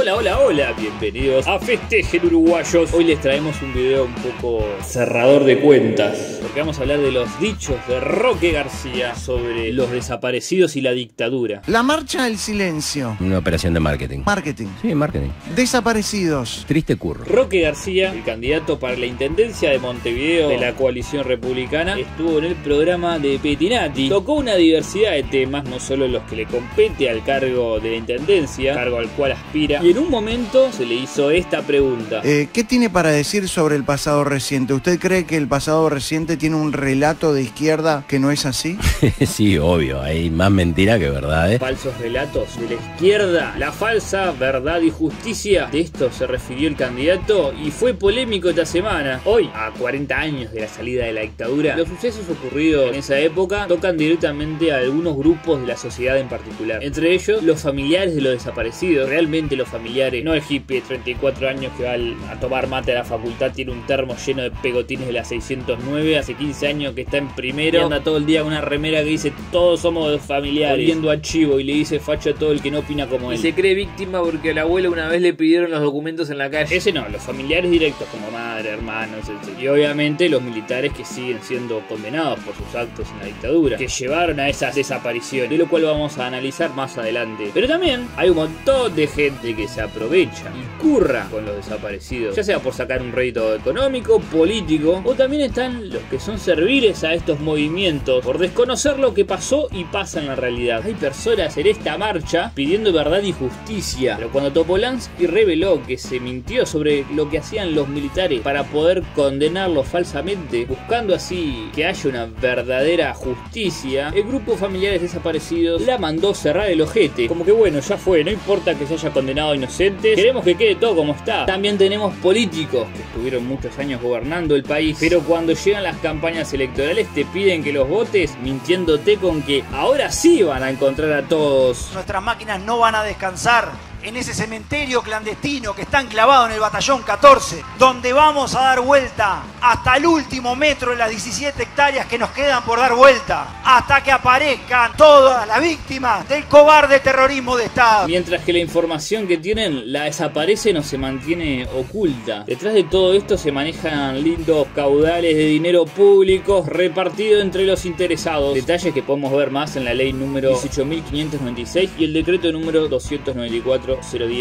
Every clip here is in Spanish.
Hola, hola, hola, bienvenidos a Festejen Uruguayos. Hoy les traemos un video un poco cerrador de cuentas, porque vamos a hablar de los dichos de Roque García sobre los desaparecidos y la dictadura. La marcha del silencio. Una operación de marketing. Marketing. Sí, marketing. Desaparecidos. Triste curro. Roque García, el candidato para la intendencia de Montevideo de la coalición republicana, estuvo en el programa de Pettinati. Tocó una diversidad de temas, no solo los que le compete al cargo de la intendencia, cargo al cual aspira, y en un momento se le hizo esta pregunta. ¿Qué tiene para decir sobre el pasado reciente? ¿Usted cree que el pasado reciente tiene un relato de izquierda que no es así? Sí, obvio, hay más mentira que verdad, ¿eh? Falsos relatos de la izquierda, la falsa verdad y justicia. De esto se refirió el candidato y fue polémico esta semana. Hoy, a 40 años de la salida de la dictadura, los sucesos ocurridos en esa época tocan directamente a algunos grupos de la sociedad en particular. Entre ellos, los familiares de los desaparecidos. Realmente los familiares, no el hippie de 34 años que va a tomar mate a la facultad, tiene un termo lleno de pegotines de la 609, hace 15 años que está en primero y anda todo el día con una remera que dice todos somos familiares, viendo a chivo, y le dice facho a todo el que no opina como él. Y se cree víctima porque a la abuela una vez le pidieron los documentos en la calle. Ese no, los familiares directos como madre, hermanos, etc. Y obviamente los militares que siguen siendo condenados por sus actos en la dictadura, que llevaron a esas desapariciones, de lo cual vamos a analizar más adelante. Pero también hay un montón de gente que se aprovecha y curra con los desaparecidos, ya sea por sacar un rédito económico, político, o también están los que son serviles a estos movimientos por desconocer lo que pasó y pasa en la realidad. Hay personas en esta marcha pidiendo verdad y justicia, pero cuando Topolansky reveló que se mintió sobre lo que hacían los militares para poder condenarlos falsamente, buscando así que haya una verdadera justicia, el grupo Familiares Desaparecidos la mandó cerrar el ojete, como que bueno, ya fue, no importa que se haya condenado a inocentes, queremos que quede todo como está. También tenemos políticos que estuvieron muchos años gobernando el país, pero cuando llegan las campañas electorales te piden que los votes mintiéndote con que ahora sí van a encontrar a todos. Nuestras máquinas no van a descansar en ese cementerio clandestino que está enclavado en el batallón 14, donde vamos a dar vuelta hasta el último metro de las 17 hectáreas que nos quedan por dar vuelta, hasta que aparezcan todas las víctimas del cobarde terrorismo de Estado. Mientras que la información que tienen la desaparecen o se mantiene oculta. Detrás de todo esto se manejan lindos caudales de dinero público repartido entre los interesados. Detalles que podemos ver más en la ley número 18.596 y el decreto número 294.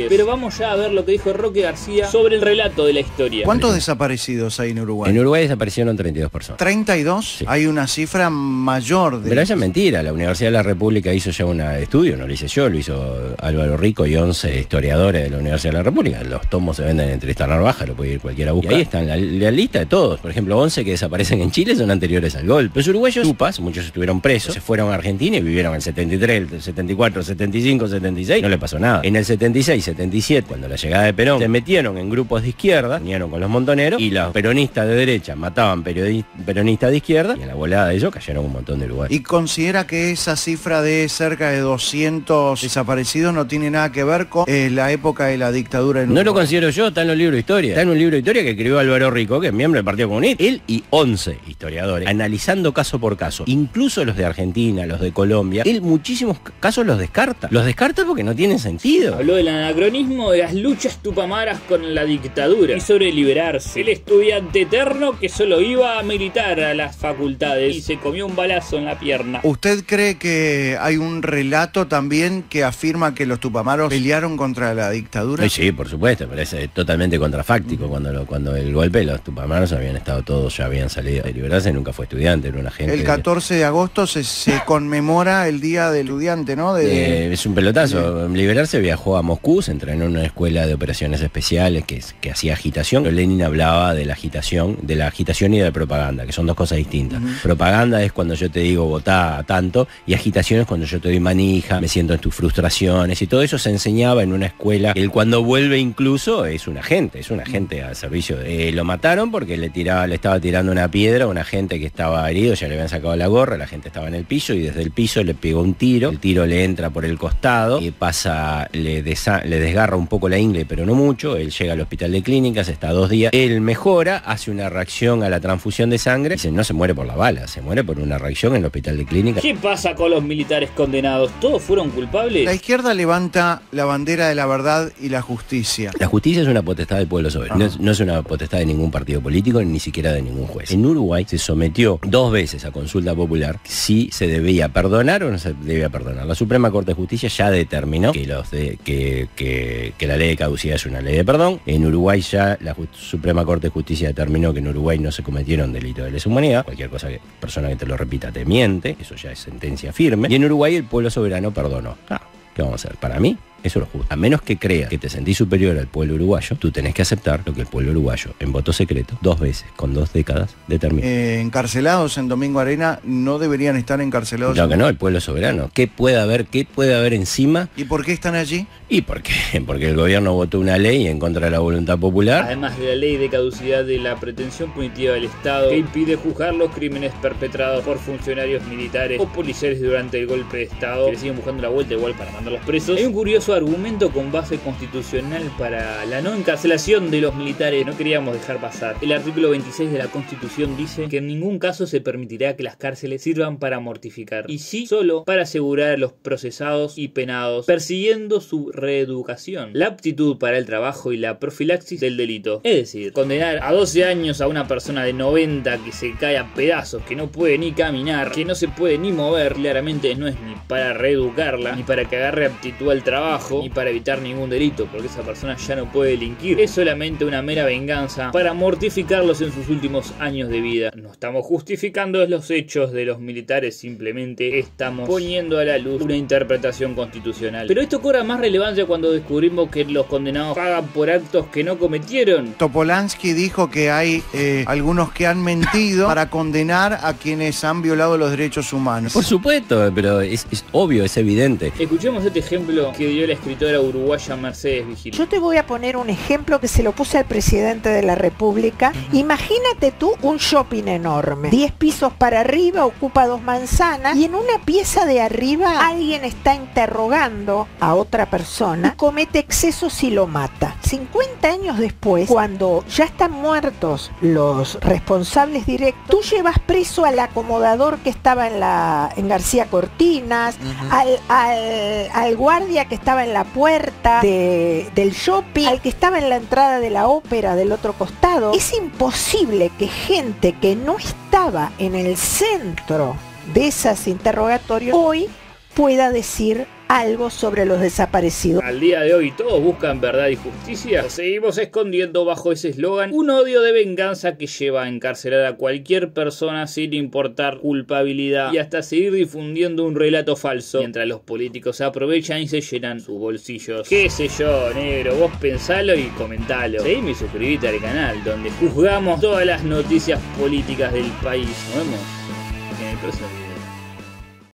Pero vamos ya a ver lo que dijo Roque García sobre el relato de la historia. ¿Cuántos desaparecidos hay en Uruguay? En Uruguay desaparecieron 32 personas. ¿32? Sí. Hay una cifra mayor de... Pero esa es mentira. La Universidad de la República hizo ya un estudio, no lo hice yo, lo hizo Álvaro Rico y 11 historiadores de la Universidad de la República. Los tomos se venden en Tristán Narvaja, lo puede ir cualquiera a buscar. Y ahí están la lista de todos. Por ejemplo, 11 que desaparecen en Chile son anteriores al golpe. Los uruguayos, tupas, muchos estuvieron presos, se fueron a Argentina y vivieron el 73, el 74, el 75, el 76. No le pasó nada. En el 76, 77, cuando la llegada de Perón, se metieron en grupos de izquierda, unieron con los montoneros, y los peronistas de derecha mataban peronistas de izquierda, y en la volada de ellos cayeron un montón de uruguayos. ¿Y considera que esa cifra de cerca de 200 desaparecidos no tiene nada que ver con la época de la dictadura en Uruguay? No lo considero yo, está en los libros de historia. Está en un libro de historia que escribió Álvaro Rico, que es miembro del Partido Comunista. Él y 11 historiadores, analizando caso por caso, incluso los de Argentina, los de Colombia, él muchísimos casos los descarta. Los descarta porque no tienen sentido. Habló del anacronismo de las luchas tupamaras con la dictadura y sobre liberarse. El estudiante eterno que solo iba a militar a las facultades y se comió un balazo en la pierna. ¿Usted cree que hay un relato también que afirma que los tupamaros pelearon contra la dictadura? Sí, por supuesto, pero es totalmente contrafáctico. Cuando el golpe, los tupamaros habían estado todos, ya habían salido de liberarse, nunca fue estudiante, era un agente. El 14 de agosto se conmemora el Día del Estudiante, ¿no? Es un pelotazo. Liberarse viajó a Moscú, se entrenó en una escuela de operaciones especiales que hacía agitación. Pero Lenin hablaba de la agitación y de la propaganda, que son dos cosas distintas. Propaganda es cuando yo te digo votá tanto, y agitación es cuando yo te doy manija, me siento en tus frustraciones, y todo eso se enseñaba en una escuela. Él cuando vuelve incluso es un agente al servicio. Lo mataron porque le estaba tirando una piedra a un agente que estaba herido, ya le habían sacado la gorra, la gente estaba en el piso y desde el piso le pegó un tiro, el tiro le entra por el costado y le desgarra un poco la ingle, pero no mucho. Él llega al hospital de clínicas, está 2 días. Él mejora, hace una reacción a la transfusión de sangre. Dice, no se muere por la bala, se muere por una reacción en el hospital de clínicas. ¿Qué pasa con los militares condenados? ¿Todos fueron culpables? La izquierda levanta la bandera de la verdad y la justicia. La justicia es una potestad del pueblo soberano. No es una potestad de ningún partido político, ni siquiera de ningún juez. En Uruguay se sometió 2 veces a consulta popular si se debía perdonar o no se debía perdonar. La Suprema Corte de Justicia ya determinó que la ley de caducidad es una ley de perdón. En Uruguay ya la Suprema Corte de Justicia determinó que en Uruguay no se cometieron delitos de lesa humanidad. Cualquier persona que te lo repita te miente, eso ya es sentencia firme. Y en Uruguay el pueblo soberano perdonó. ¿Qué vamos a hacer? Para mí, eso es lo justo. A menos que creas que te sentís superior al pueblo uruguayo, tú tenés que aceptar lo que el pueblo uruguayo, en voto secreto, 2 veces, con 2 décadas, determinó. Encarcelados en Domingo Arena no deberían estar encarcelados. No, que no, el pueblo soberano. ¿Qué puede haber encima? ¿Y por qué están allí? ¿Y por qué? Porque el gobierno votó una ley en contra de la voluntad popular. Además de la ley de caducidad de la pretensión punitiva del Estado, que impide juzgar los crímenes perpetrados por funcionarios militares o policiales durante el golpe de Estado, que le siguen buscando la vuelta igual para mandarlos presos. Hay un curioso argumento con base constitucional para la no encarcelación de los militares. No queríamos dejar pasar. El artículo 26 de la Constitución dice que en ningún caso se permitirá que las cárceles sirvan para mortificar, y sí solo para asegurar a los procesados y penados, persiguiendo su reeducación, la aptitud para el trabajo y la profilaxis del delito. Es decir, condenar a 12 años a una persona de 90 que se cae a pedazos, que no puede ni caminar, que no se puede ni mover, claramente no es ni para reeducarla, ni para que agarre aptitud al trabajo, ni para evitar ningún delito, porque esa persona ya no puede delinquir. Es solamente una mera venganza para mortificarlos en sus últimos años de vida. No estamos justificando los hechos de los militares, simplemente estamos poniendo a la luz una interpretación constitucional. Pero esto cobra más relevancia cuando descubrimos que los condenados pagan por actos que no cometieron. Topolansky dijo que hay algunos que han mentido para condenar a quienes han violado los derechos humanos. Por supuesto, pero es obvio, es evidente. Escuchemos este ejemplo que dio la escritora uruguaya Mercedes Vigil. Yo te voy a poner un ejemplo que se lo puse al presidente de la República. Imagínate tú un shopping enorme, 10 pisos para arriba, ocupa 2 manzanas, y en una pieza de arriba alguien está interrogando a otra persona y comete excesos y lo mata. 50 años después, cuando ya están muertos los responsables directos, tú llevas preso al acomodador que estaba en García Cortinas, al guardia que estaba en la puerta del shopping, al que estaba en la entrada de la ópera del otro costado. Es imposible que gente que no estaba en el centro de esos interrogatorios hoy pueda decir algo sobre los desaparecidos. Al día de hoy todos buscan verdad y justicia. Seguimos escondiendo bajo ese eslogan un odio de venganza que lleva a encarcelar a cualquier persona sin importar culpabilidad y hasta seguir difundiendo un relato falso, mientras los políticos se aprovechan y se llenan sus bolsillos. Qué sé yo, negro, vos pensalo y comentalo. Seguime y suscribite al canal, donde juzgamos todas las noticias políticas del país. Nos vemos en el próximo video.